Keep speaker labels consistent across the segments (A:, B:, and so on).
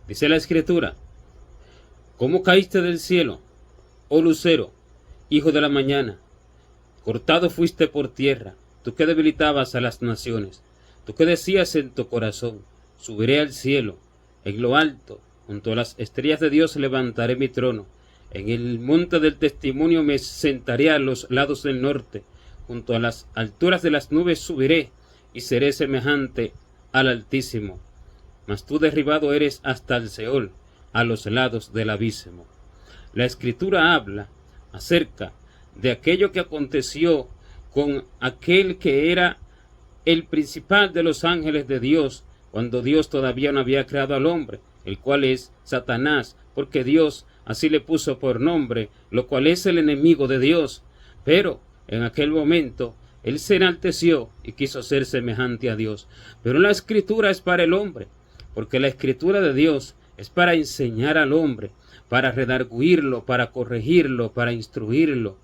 A: Dice la Escritura: ¿cómo caíste del cielo, oh lucero, hijo de la mañana? Cortado fuiste por tierra, tú que debilitabas a las naciones, tú que decías en tu corazón: subiré al cielo, en lo alto, junto a las estrellas de Dios levantaré mi trono. En el monte del testimonio me sentaré a los lados del norte, junto a las alturas de las nubes subiré, y seré semejante al Altísimo. Mas tú derribado eres hasta el Seol, a los lados del abismo. La Escritura habla acerca de aquello que aconteció con aquel que era el principal de los ángeles de Dios, cuando Dios todavía no había creado al hombre, el cual es Satanás, porque Dios así le puso por nombre, lo cual es el enemigo de Dios. Pero en aquel momento él se enalteció y quiso ser semejante a Dios. Pero la Escritura es para el hombre, porque la Escritura de Dios es para enseñar al hombre, para redarguirlo, para corregirlo, para instruirlo,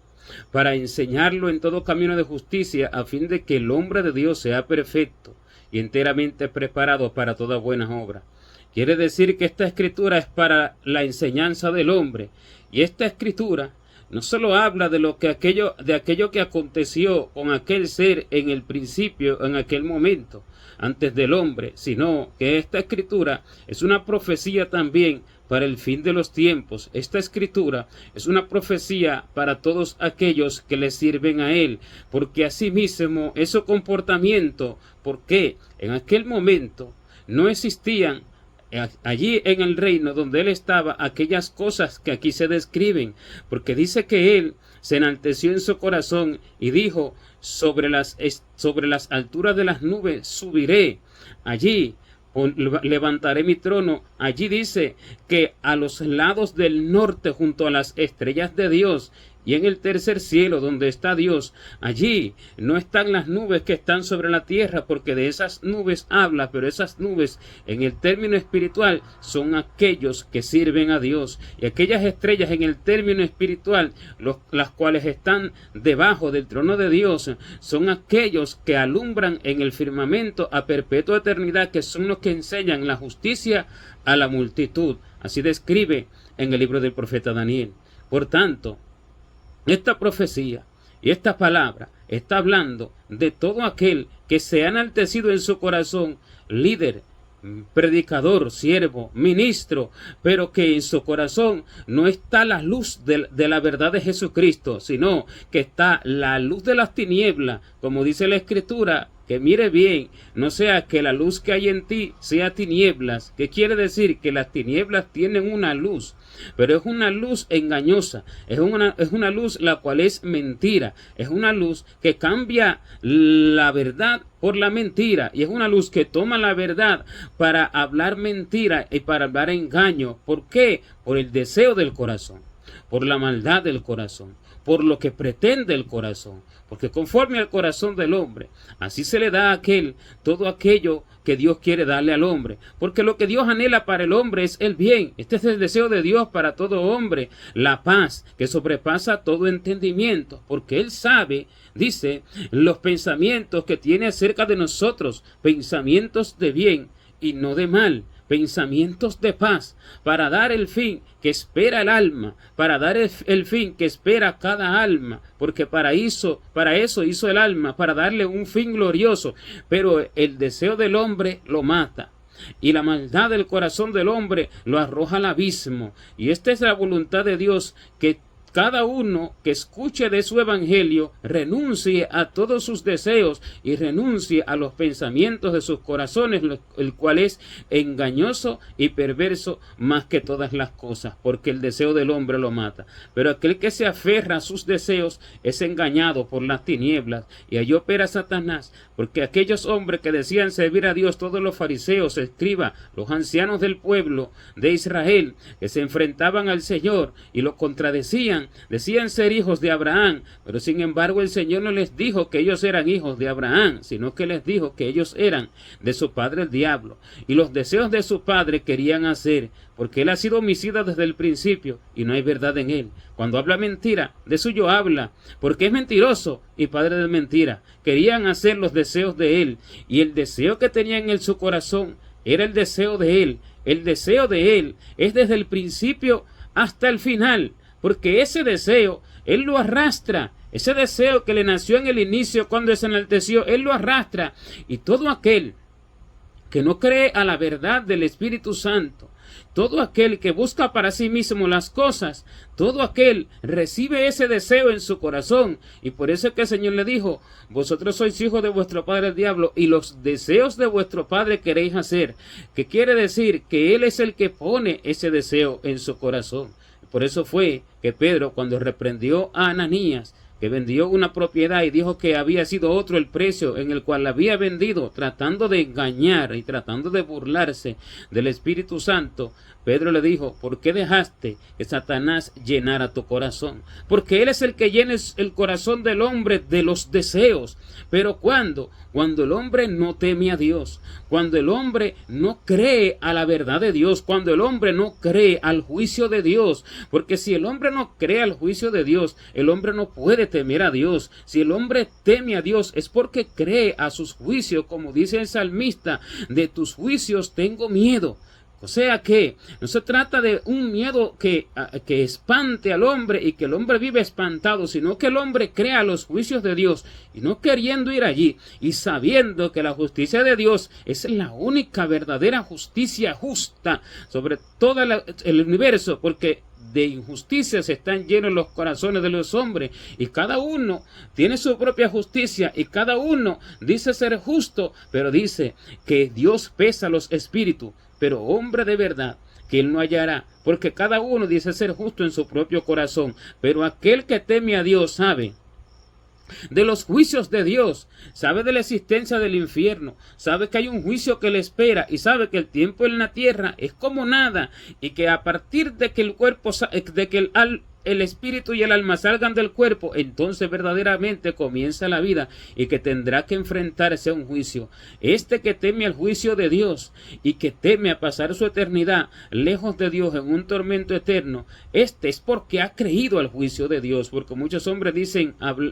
A: para enseñarlo en todo camino de justicia, a fin de que el hombre de Dios sea perfecto y enteramente preparado para toda buena obra. Quiere decir que esta Escritura es para la enseñanza del hombre, y esta Escritura no solo habla de aquello que aconteció con aquel ser en el principio, en aquel momento, antes del hombre, sino que esta Escritura es una profecía también para el fin de los tiempos. Esta Escritura es una profecía para todos aquellos que le sirven a Él, porque asimismo es su comportamiento, porque en aquel momento no existían allí en el reino donde él estaba aquellas cosas que aquí se describen, porque dice que él se enalteció en su corazón y dijo: sobre las alturas de las nubes subiré, allí levantaré mi trono. Allí dice que a los lados del norte, junto a las estrellas de Dios, y en el tercer cielo donde está Dios, allí no están las nubes que están sobre la tierra, porque de esas nubes habla, pero esas nubes en el término espiritual son aquellos que sirven a Dios, y aquellas estrellas en el término espiritual, las cuales están debajo del trono de Dios, son aquellos que alumbran en el firmamento a perpetua eternidad, que son los que enseñan la justicia a la multitud. Así describe en el libro del profeta Daniel. Por tanto, esta profecía y esta palabra está hablando de todo aquel que se ha enaltecido en su corazón, líder, predicador, siervo, ministro, pero que en su corazón no está la luz de la verdad de Jesucristo, sino que está la luz de las tinieblas, como dice la Escritura, que mire bien, no sea que la luz que hay en ti sea tinieblas. ¿Qué quiere decir? Que las tinieblas tienen una luz, pero es una luz engañosa, es una luz la cual es mentira, es una luz que cambia la verdad por la mentira, y es una luz que toma la verdad para hablar mentira y para hablar engaño. ¿Por qué? Por el deseo del corazón, por la maldad del corazón, por lo que pretende el corazón, porque conforme al corazón del hombre, así se le da a aquel todo aquello que Dios quiere darle al hombre, porque lo que Dios anhela para el hombre es el bien. Este es el deseo de Dios para todo hombre, la paz que sobrepasa todo entendimiento, porque Él sabe, dice, los pensamientos que tiene acerca de nosotros, pensamientos de bien y no de mal, pensamientos de paz, para dar el fin que espera el alma, para dar el fin que espera cada alma, porque para eso hizo el alma, para darle un fin glorioso. Pero el deseo del hombre lo mata, y la maldad del corazón del hombre lo arroja al abismo. Y esta es la voluntad de Dios, que cada uno que escuche de su evangelio renuncie a todos sus deseos y renuncie a los pensamientos de sus corazones, el cual es engañoso y perverso más que todas las cosas, porque el deseo del hombre lo mata. Pero aquel que se aferra a sus deseos es engañado por las tinieblas, y allí opera Satanás, porque aquellos hombres que decían servir a Dios, todos los fariseos, escribas, los ancianos del pueblo de Israel, que se enfrentaban al Señor y lo contradecían, decían ser hijos de Abraham, pero sin embargo el Señor no les dijo que ellos eran hijos de Abraham, sino que les dijo que ellos eran de su padre el diablo, y los deseos de su padre querían hacer, porque él ha sido homicida desde el principio y no hay verdad en él. Cuando habla mentira, de suyo habla, porque es mentiroso y padre de mentira. Querían hacer los deseos de él, y el deseo que tenían en su corazón era el deseo de él, el deseo de Él es desde el principio hasta el final, porque ese deseo Él lo arrastra. Ese deseo que le nació en el inicio cuando se enalteció, Él lo arrastra. Y todo aquel que no cree a la verdad del Espíritu Santo, todo aquel que busca para sí mismo las cosas, todo aquel recibe ese deseo en su corazón. Y por eso es que el Señor le dijo: vosotros sois hijos de vuestro padre el diablo, y los deseos de vuestro padre queréis hacer. Que quiere decir que Él es el que pone ese deseo en su corazón. Por eso fue que Pedro, cuando reprendió a Ananías, que vendió una propiedad y dijo que había sido otro el precio en el cual la había vendido, tratando de engañar y tratando de burlarse del Espíritu Santo, Pedro le dijo: ¿por qué dejaste que Satanás llenara tu corazón? Porque Él es el que llena el corazón del hombre de los deseos. Pero cuando el hombre no teme a Dios, cuando el hombre no cree a la verdad de Dios, cuando el hombre no cree al juicio de Dios, porque si el hombre no cree al juicio de Dios, el hombre no puede temer a Dios. Si el hombre teme a Dios es porque cree a sus juicios, como dice el salmista: de tus juicios tengo miedo. O sea que no se trata de un miedo que espante al hombre y que el hombre vive espantado, sino que el hombre crea los juicios de Dios y no queriendo ir allí y sabiendo que la justicia de Dios es la única verdadera justicia justa sobre todo el universo, porque de injusticias están llenos los corazones de los hombres, y cada uno tiene su propia justicia, y cada uno dice ser justo, pero dice que Dios pesa los espíritus. Pero hombre de verdad que Él no hallará, porque cada uno dice ser justo en su propio corazón. Pero aquel que teme a Dios sabe de los juicios de Dios, sabe de la existencia del infierno, sabe que hay un juicio que le espera, y sabe que el tiempo en la tierra es como nada, y que a partir de que el cuerpo, de que el espíritu y el alma salgan del cuerpo, entonces verdaderamente comienza la vida, y que tendrá que enfrentarse a un juicio. Este que teme al juicio de Dios y que teme a pasar su eternidad lejos de Dios en un tormento eterno, este es porque ha creído al juicio de Dios, porque muchos hombres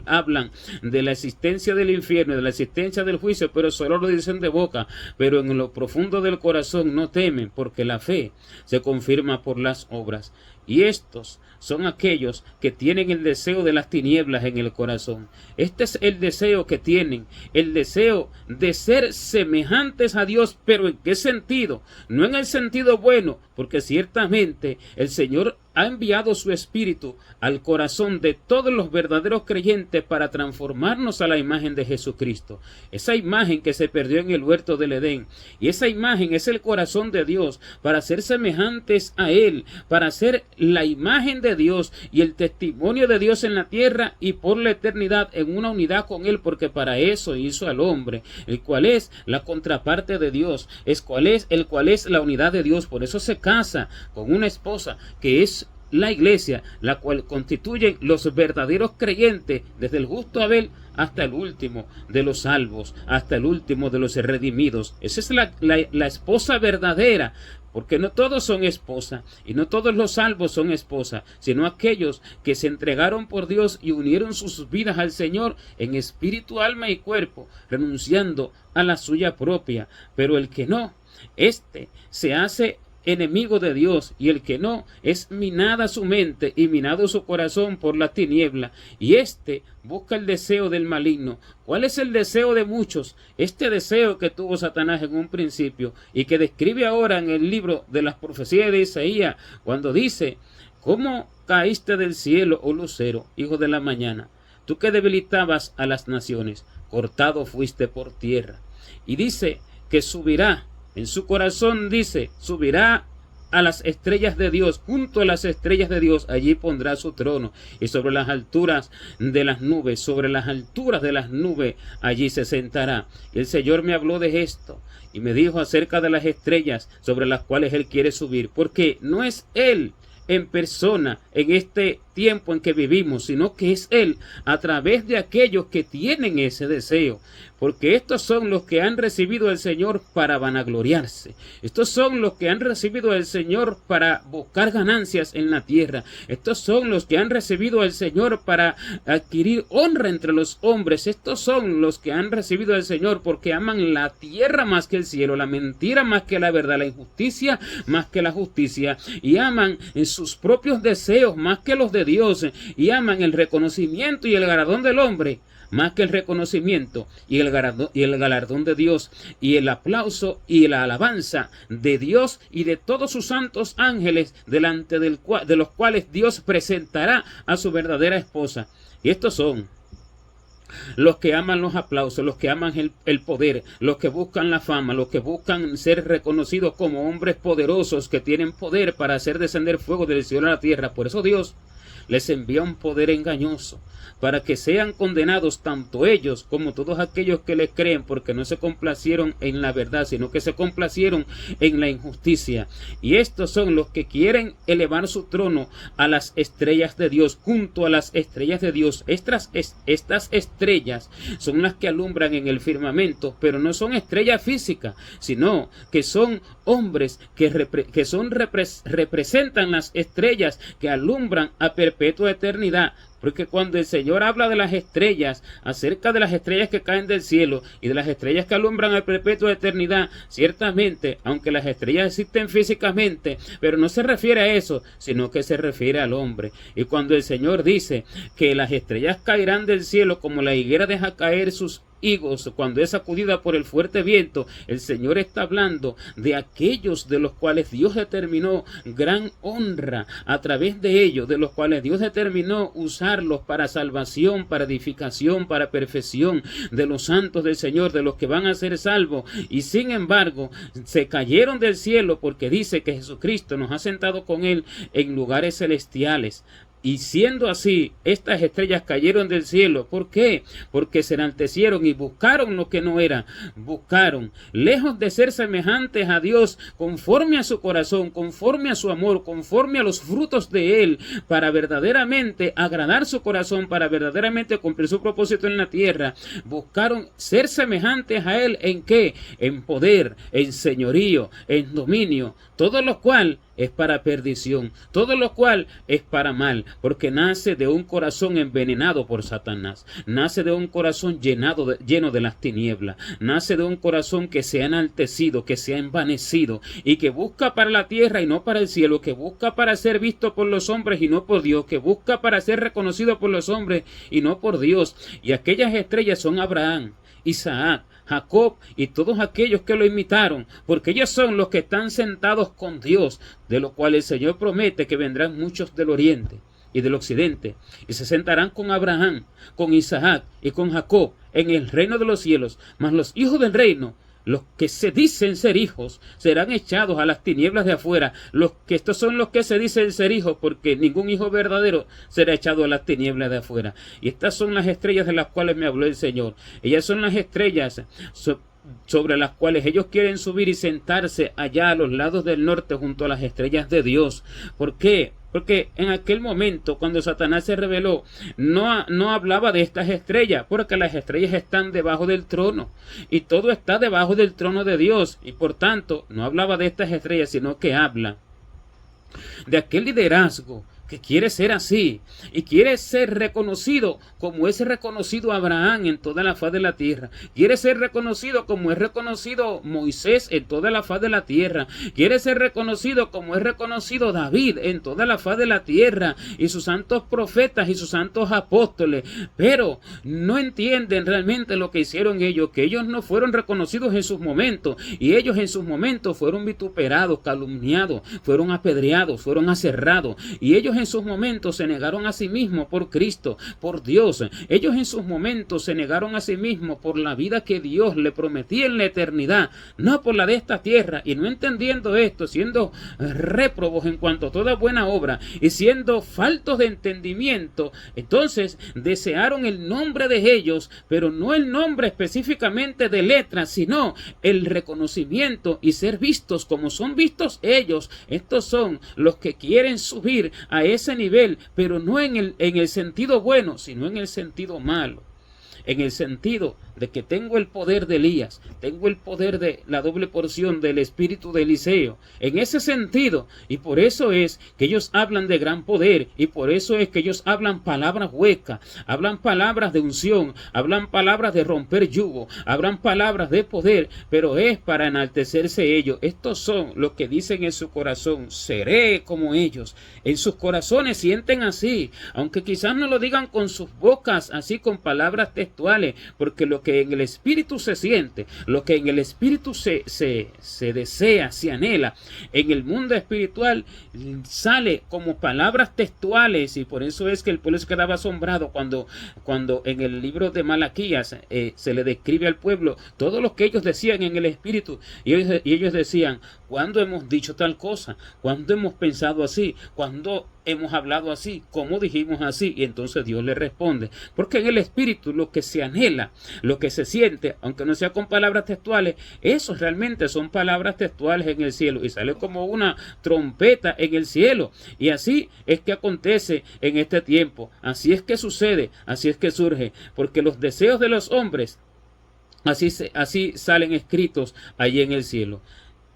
A: hablan de la existencia del infierno, de la existencia del juicio, pero solo lo dicen de boca, pero en lo profundo del corazón no temen, porque la fe se confirma por las obras. Y estos son aquellos que tienen el deseo de las tinieblas en el corazón. Este es el deseo que tienen, el deseo de ser semejantes a Dios. ¿Pero en qué sentido? No en el sentido bueno, porque ciertamente el Señor ha enviado su Espíritu al corazón de todos los verdaderos creyentes para transformarnos a la imagen de Jesucristo. Esa imagen que se perdió en el huerto del Edén. Y esa imagen es el corazón de Dios para ser semejantes a Él, para ser la imagen de Dios y el testimonio de Dios en la tierra y por la eternidad en una unidad con Él, porque para eso hizo al hombre, el cual es la contraparte de Dios, el cual es la unidad de Dios. Por eso se casa con una esposa que es la iglesia, la cual constituyen los verdaderos creyentes, desde el justo Abel hasta el último de los salvos, hasta el último de los redimidos. Esa es la esposa verdadera, porque no todos son esposa, y no todos los salvos son esposa, sino aquellos que se entregaron por Dios y unieron sus vidas al Señor en espíritu, alma y cuerpo, renunciando a la suya propia. Pero el que no, este se hace enemigo de Dios, y el que no, es minada su mente y minado su corazón por la tiniebla, y este busca el deseo del maligno. ¿Cuál es el deseo de muchos? Este deseo que tuvo Satanás en un principio y que describe ahora en el libro de las profecías de Isaías, cuando dice: ¿cómo caíste del cielo, oh lucero, hijo de la mañana? Tú que debilitabas a las naciones, cortado fuiste por tierra. Y dice que subirá. En su corazón dice: subirá a las estrellas de Dios, junto a las estrellas de Dios, allí pondrá su trono, y sobre las alturas de las nubes, sobre las alturas de las nubes, allí se sentará. Y el Señor me habló de esto, y me dijo acerca de las estrellas sobre las cuales Él quiere subir, porque no es Él en persona en este tiempo en que vivimos, sino que es Él a través de aquellos que tienen ese deseo. Porque estos son los que han recibido al Señor para vanagloriarse. Estos son los que han recibido al Señor para buscar ganancias en la tierra. Estos son los que han recibido al Señor para adquirir honra entre los hombres. Estos son los que han recibido al Señor porque aman la tierra más que el cielo, la mentira más que la verdad, la injusticia más que la justicia, y aman en sus propios deseos más que los de Dios, y aman el reconocimiento y el galardón del hombre más que el reconocimiento y el galardón de Dios, y el aplauso y la alabanza de Dios y de todos sus santos ángeles, delante de los cuales Dios presentará a su verdadera esposa. Y estos son los que aman los aplausos, los que aman el poder, los que buscan la fama, los que buscan ser reconocidos como hombres poderosos que tienen poder para hacer descender fuego del cielo a la tierra. Por eso Dios les envía un poder engañoso, para que sean condenados tanto ellos como todos aquellos que les creen, porque no se complacieron en la verdad, sino que se complacieron en la injusticia. Y estos son los que quieren elevar su trono a las estrellas de Dios, junto a las estrellas de Dios. Estas estrellas son las que alumbran en el firmamento, pero no son estrellas físicas, sino que son hombres que representan las estrellas que alumbran a perpetua eternidad. Porque cuando el Señor habla de las estrellas, acerca de las estrellas que caen del cielo y de las estrellas que alumbran a perpetua eternidad, ciertamente, aunque las estrellas existen físicamente, pero no se refiere a eso, sino que se refiere al hombre. Y cuando el Señor dice que las estrellas caerán del cielo como la higuera deja caer sus higos cuando es sacudida por el fuerte viento, el Señor está hablando de aquellos de los cuales Dios determinó gran honra a través de ellos, de los cuales Dios determinó usarlos para salvación, para edificación, para perfección de los santos del Señor, de los que van a ser salvos. Y sin embargo se cayeron del cielo, porque dice que Jesucristo nos ha sentado con Él en lugares celestiales. Y siendo así, estas estrellas cayeron del cielo. ¿Por qué? Porque se enaltecieron y buscaron lo que no era. Buscaron, lejos de ser semejantes a Dios, conforme a su corazón, conforme a su amor, conforme a los frutos de Él, para verdaderamente agradar su corazón, para verdaderamente cumplir su propósito en la tierra. Buscaron ser semejantes a Él, ¿en qué? En poder, en señorío, en dominio, todo lo cual es para perdición, todo lo cual es para mal, porque nace de un corazón envenenado por Satanás, nace de un corazón lleno de las tinieblas, nace de un corazón que se ha enaltecido, que se ha envanecido, y que busca para la tierra y no para el cielo, que busca para ser visto por los hombres y no por Dios, que busca para ser reconocido por los hombres y no por Dios. Y aquellas estrellas son Abraham, Isaac, Jacob y todos aquellos que lo imitaron, porque ellos son los que están sentados con Dios, de lo cual el Señor promete que vendrán muchos del oriente y del occidente, y se sentarán con Abraham, con Isaac y con Jacob en el reino de los cielos. Mas los hijos del reino, los que se dicen ser hijos, serán echados a las tinieblas de afuera. Estos son los que se dicen ser hijos, porque ningún hijo verdadero será echado a las tinieblas de afuera. Y estas son las estrellas de las cuales me habló el Señor. Ellas son las estrellas sobre las cuales ellos quieren subir y sentarse allá a los lados del norte junto a las estrellas de Dios. ¿Por qué? Porque en aquel momento, cuando Satanás se rebeló, no hablaba de estas estrellas, porque las estrellas están debajo del trono, y todo está debajo del trono de Dios, y por tanto, no hablaba de estas estrellas, sino que habla de aquel liderazgo que quiere ser así, y quiere ser reconocido como es reconocido Abraham en toda la faz de la tierra, quiere ser reconocido como es reconocido Moisés en toda la faz de la tierra, quiere ser reconocido como es reconocido David en toda la faz de la tierra, y sus santos profetas y sus santos apóstoles, pero no entienden realmente lo que hicieron ellos, que ellos no fueron reconocidos en sus momentos, y ellos en sus momentos fueron vituperados, calumniados, fueron apedreados, fueron aserrados, y ellos en sus momentos se negaron a sí mismos por Cristo, por Dios. Ellos en sus momentos se negaron a sí mismos por la vida que Dios le prometía en la eternidad, no por la de esta tierra. Y no entendiendo esto, siendo réprobos en cuanto a toda buena obra y siendo faltos de entendimiento, entonces desearon el nombre de ellos, pero no el nombre específicamente de letras, sino el reconocimiento y ser vistos como son vistos ellos. Estos son los que quieren subir a ese nivel, pero no en el sentido bueno, sino en el sentido malo. En el sentido de que tengo el poder de Elías, tengo el poder de la doble porción del espíritu de Eliseo, en ese sentido, y por eso es que ellos hablan de gran poder, y por eso es que ellos hablan palabras huecas, hablan palabras de unción, hablan palabras de romper yugo, hablan palabras de poder, pero es para enaltecerse ellos. Estos son los que dicen en su corazón, seré como ellos. En sus corazones sienten así, aunque quizás no lo digan con sus bocas, así con palabras textuales, porque lo que en el espíritu se siente, lo que en el espíritu se desea, se anhela, en el mundo espiritual sale como palabras textuales. Y por eso es que el pueblo se quedaba asombrado cuando en el libro de Malaquías se le describe al pueblo todo lo que ellos decían en el espíritu, y ellos decían, ¿cuándo hemos dicho tal cosa? ¿Cuándo hemos pensado así? ¿Cuándo hemos hablado así? ¿Cómo dijimos así? Y entonces Dios le responde, porque en el espíritu lo que se anhela, lo que se siente, aunque no sea con palabras textuales, eso realmente son palabras textuales en el cielo, y sale como una trompeta en el cielo. Y así es que acontece en este tiempo, así es que sucede, así es que surge, porque los deseos de los hombres así salen escritos allí en el cielo.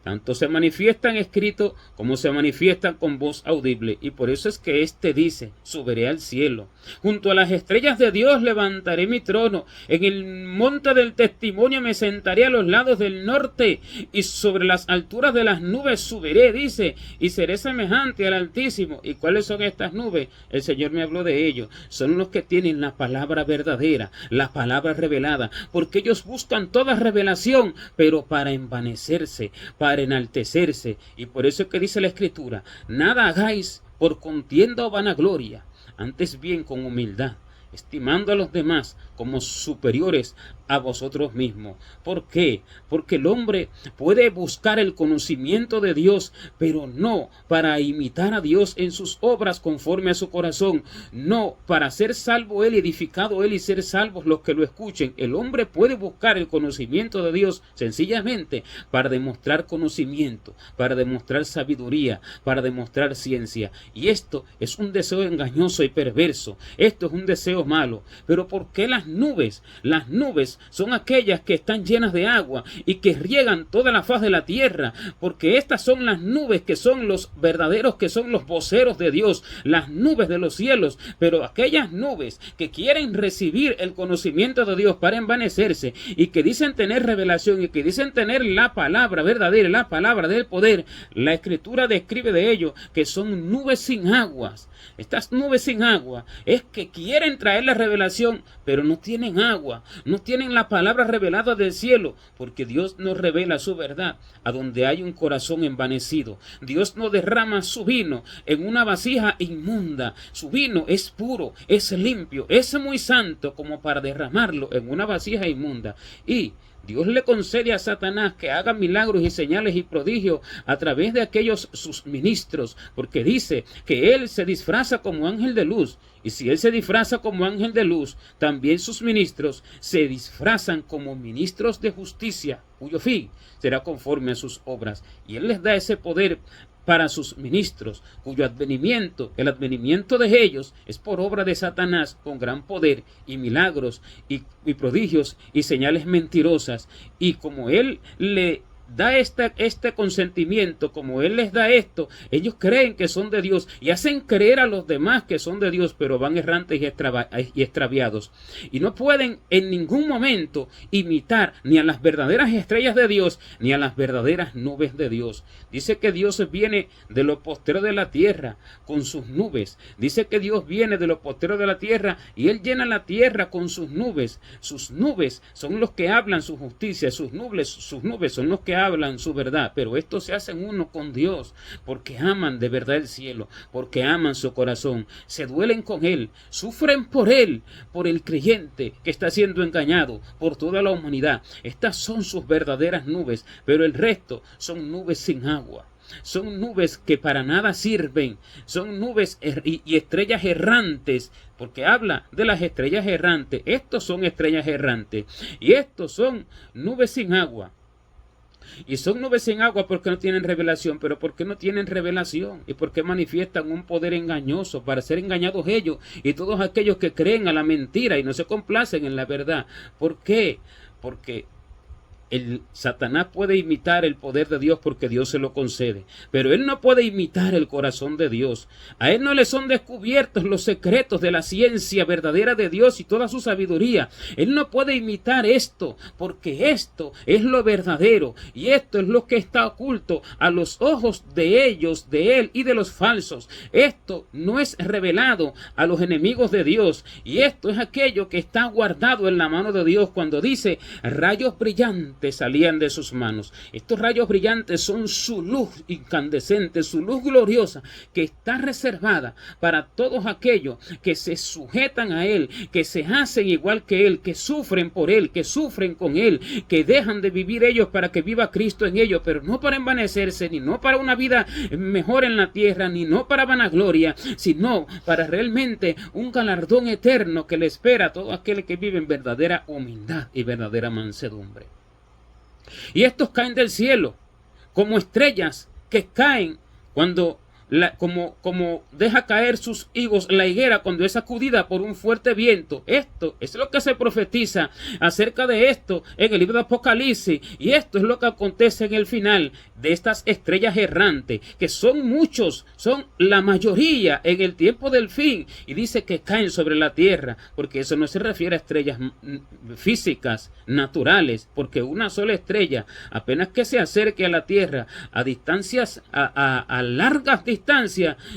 A: Tanto se manifiestan escritos como se manifiestan con voz audible. Y por eso es que éste dice, subiré al cielo. Junto a las estrellas de Dios levantaré mi trono. En el monte del testimonio me sentaré a los lados del norte. Y sobre las alturas de las nubes subiré, dice, y seré semejante al Altísimo. ¿Y cuáles son estas nubes? El Señor me habló de ellos. Son los que tienen la palabra verdadera, la palabra revelada. Porque ellos buscan toda revelación, pero para envanecerse, para enaltecerse. Y por eso es que dice la Escritura, nada hagáis por contienda o vanagloria, antes bien con humildad, estimando a los demás como superiores a vosotros mismos. ¿Por qué? Porque el hombre puede buscar el conocimiento de Dios, pero no para imitar a Dios en sus obras conforme a su corazón, no para ser salvo él, edificado él y ser salvos los que lo escuchen. El hombre puede buscar el conocimiento de Dios sencillamente para demostrar conocimiento, para demostrar sabiduría, para demostrar ciencia. Y esto es un deseo engañoso y perverso. Esto es un deseo malo. Pero ¿por qué las nubes? Las nubes son aquellas que están llenas de agua y que riegan toda la faz de la tierra, porque estas son las nubes que son los verdaderos, que son los voceros de Dios, las nubes de los cielos. Pero aquellas nubes que quieren recibir el conocimiento de Dios para envanecerse y que dicen tener revelación y que dicen tener la palabra verdadera, la palabra del poder, la Escritura describe de ello que son nubes sin aguas. Estas nubes sin agua es que quieren traer la revelación, pero no tienen agua, no tienen la palabra revelada del cielo, porque Dios no revela su verdad a donde hay un corazón envanecido. Dios no derrama su vino en una vasija inmunda. Su vino es puro, es limpio, es muy santo como para derramarlo en una vasija inmunda. Y Dios le concede a Satanás que haga milagros y señales y prodigios a través de aquellos sus ministros, porque dice que él se disfraza como ángel de luz. Y si él se disfraza como ángel de luz, también sus ministros se disfrazan como ministros de justicia, cuyo fin será conforme a sus obras. Y él les da ese poder para sus ministros, cuyo advenimiento, el advenimiento de ellos, es por obra de Satanás con gran poder y milagros y prodigios y señales mentirosas. Y como él le da este consentimiento, como él les da esto, ellos creen que son de Dios y hacen creer a los demás que son de Dios, pero van errantes y extraviados. Y no pueden en ningún momento imitar ni a las verdaderas estrellas de Dios, ni a las verdaderas nubes de Dios. Dice que Dios viene de lo postero de la tierra con sus nubes. Dice que Dios viene de lo postero de la tierra y él llena la tierra con sus nubes. Sus nubes son los que hablan su justicia, sus nubes son los que hablan su verdad, pero estos se hacen uno con Dios, porque aman de verdad el cielo, porque aman su corazón, se duelen con él, sufren por él, por el creyente que está siendo engañado, por toda la humanidad. Estas son sus verdaderas nubes, pero el resto son nubes sin agua. Son nubes que para nada sirven, son nubes y estrellas errantes, porque habla de las estrellas errantes. Estos son estrellas errantes y estos son nubes sin agua. Y son nubes sin agua porque no tienen revelación, pero porque no tienen revelación y porque manifiestan un poder engañoso para ser engañados ellos y todos aquellos que creen a la mentira y no se complacen en la verdad. ¿Por qué? Porque el Satanás puede imitar el poder de Dios porque Dios se lo concede, pero él no puede imitar el corazón de Dios. A él no le son descubiertos los secretos de la ciencia verdadera de Dios y toda su sabiduría. Él no puede imitar esto porque esto es lo verdadero y esto es lo que está oculto a los ojos de ellos, de él y de los falsos. Esto no es revelado a los enemigos de Dios y esto es aquello que está guardado en la mano de Dios cuando dice rayos brillantes salían de sus manos. Estos rayos brillantes son su luz incandescente, su luz gloriosa, que está reservada para todos aquellos que se sujetan a él, que se hacen igual que él, que sufren por él, que sufren con él, que dejan de vivir ellos para que viva Cristo en ellos, pero no para envanecerse, ni no para una vida mejor en la tierra, ni no para vanagloria, sino para realmente un galardón eterno que le espera a todo aquel que vive en verdadera humildad y verdadera mansedumbre. Y estos caen del cielo como estrellas que caen cuando como deja caer sus higos la higuera cuando es sacudida por un fuerte viento. Esto es lo que se profetiza acerca de esto en el libro de Apocalipsis, y esto es lo que acontece en el final de estas estrellas errantes, que son muchos, son la mayoría en el tiempo del fin, y dice que caen sobre la tierra, porque eso no se refiere a estrellas físicas, naturales, porque una sola estrella, apenas que se acerque a la tierra a distancias, a largas distancias,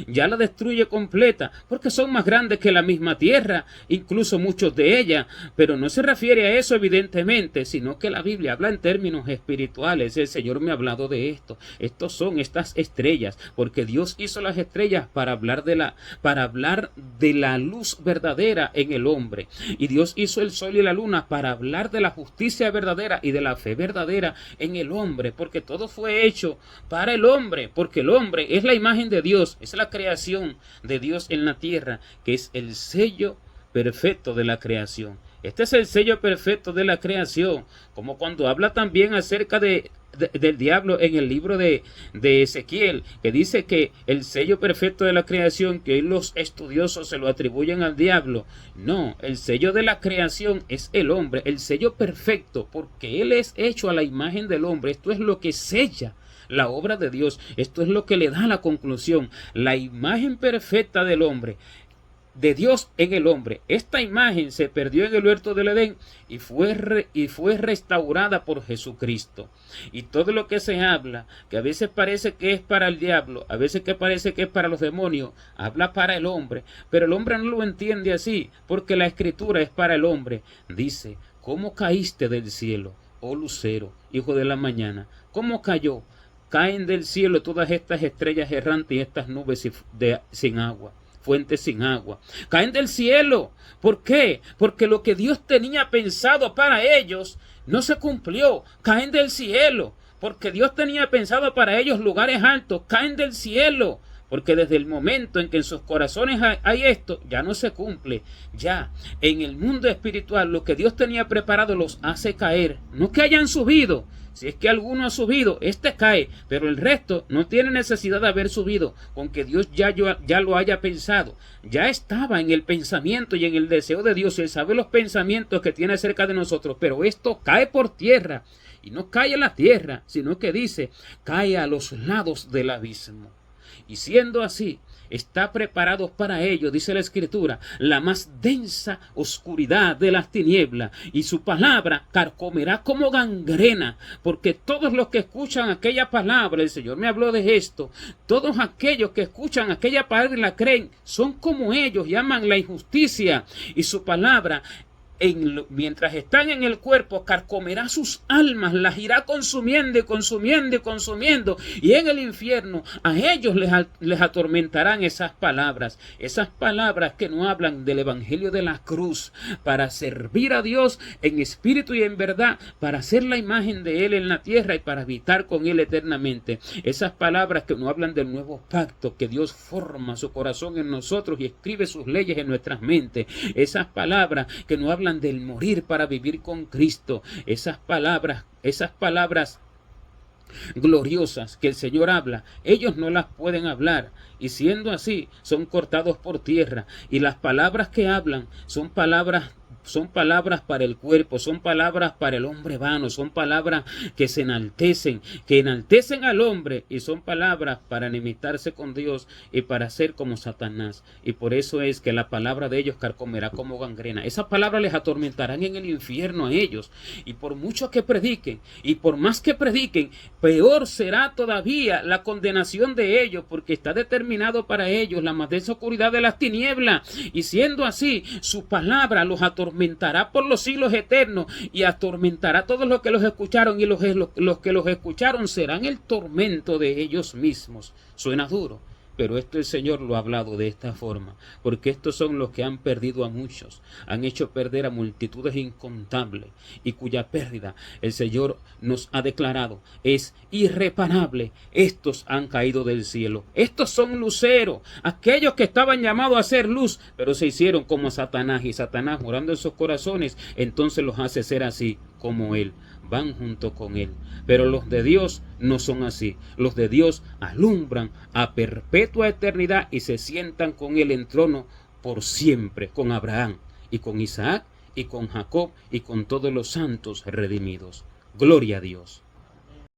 A: ya la destruye completa, porque son más grandes que la misma tierra, incluso muchos de ellas, pero no se refiere a eso evidentemente, sino que la Biblia habla en términos espirituales. El Señor me ha hablado de esto. Estos son estas estrellas, porque Dios hizo las estrellas para hablar de la luz verdadera en el hombre, y Dios hizo el sol y la luna para hablar de la justicia verdadera y de la fe verdadera en el hombre, porque todo fue hecho para el hombre, porque el hombre es la imagen de Dios, es la creación de Dios en la tierra, que es el sello perfecto de la creación. Este es el sello perfecto de la creación, como cuando habla también acerca del diablo en el libro de Ezequiel, que dice que el sello perfecto de la creación, que los estudiosos se lo atribuyen al diablo. No, el sello de la creación es el hombre, el sello perfecto, porque él es hecho a la imagen del hombre. Esto es lo que sella la obra de Dios. Esto es lo que le da la conclusión, la imagen perfecta del hombre, de Dios en el hombre. Esta imagen se perdió en el huerto del Edén y fue restaurada por Jesucristo. Y todo lo que se habla, que a veces parece que es para el diablo, a veces que parece que es para los demonios, habla para el hombre, pero el hombre no lo entiende así, porque la escritura es para el hombre. Dice: ¿cómo caíste del cielo, oh lucero, hijo de la mañana? ¿Cómo cayó? Caen del cielo todas estas estrellas errantes y estas nubes sin agua, fuentes sin agua. Caen del cielo. ¿Por qué? Porque lo que Dios tenía pensado para ellos no se cumplió. Caen del cielo. Porque Dios tenía pensado para ellos lugares altos. Caen del cielo. Porque desde el momento en que en sus corazones hay esto, ya no se cumple. Ya en el mundo espiritual lo que Dios tenía preparado los hace caer. No que hayan subido. Si es que alguno ha subido, este cae, pero el resto no tiene necesidad de haber subido, con que Dios ya lo haya pensado. Ya estaba en el pensamiento y en el deseo de Dios. Él sabe los pensamientos que tiene acerca de nosotros, pero esto cae por tierra. Y no cae a la tierra, sino que dice, cae a los lados del abismo. Y siendo así, está preparado para ello, dice la Escritura, la más densa oscuridad de las tinieblas, y su palabra carcomerá como gangrena, porque todos los que escuchan aquella palabra, el Señor me habló de esto, todos aquellos que escuchan aquella palabra y la creen, son como ellos, llaman la injusticia, y su palabra mientras están en el cuerpo, carcomerá sus almas, las irá consumiendo y consumiendo y consumiendo. Y en el infierno a ellos les atormentarán esas palabras que no hablan del evangelio de la cruz, para servir a Dios en espíritu y en verdad, para hacer la imagen de Él en la tierra y para habitar con Él eternamente. Esas palabras que no hablan del nuevo pacto, que Dios forma su corazón en nosotros y escribe sus leyes en nuestras mentes. Esas palabras que no hablan del morir para vivir con Cristo. Esas palabras gloriosas que el Señor habla, ellos no las pueden hablar, y siendo así son cortados por tierra. Y las palabras que hablan son palabras para el cuerpo, son palabras para el hombre vano, son palabras que enaltecen al hombre, y son palabras para enemistarse con Dios y para ser como Satanás. Y por eso es que la palabra de ellos carcomerá como gangrena. Esas palabras les atormentarán en el infierno a ellos, y por mucho que prediquen y por más que prediquen, peor será todavía la condenación de ellos, porque está determinado para ellos la más densa oscuridad de las tinieblas. Y siendo así, su palabra los atormentará por los siglos eternos, y atormentará a todos los que los escucharon, y los que los escucharon serán el tormento de ellos mismos. Suena duro, pero esto el Señor lo ha hablado de esta forma, porque estos son los que han perdido a muchos, han hecho perder a multitudes incontables, y cuya pérdida el Señor nos ha declarado es irreparable. Estos han caído del cielo. Estos son luceros, aquellos que estaban llamados a ser luz, pero se hicieron como Satanás, y Satanás, morando en sus corazones, entonces los hace ser así como él. Van junto con él. Pero los de Dios no son así. Los de Dios alumbran a perpetua eternidad y se sientan con él en trono por siempre, con Abraham y con Isaac y con Jacob y con todos los santos redimidos. Gloria a Dios.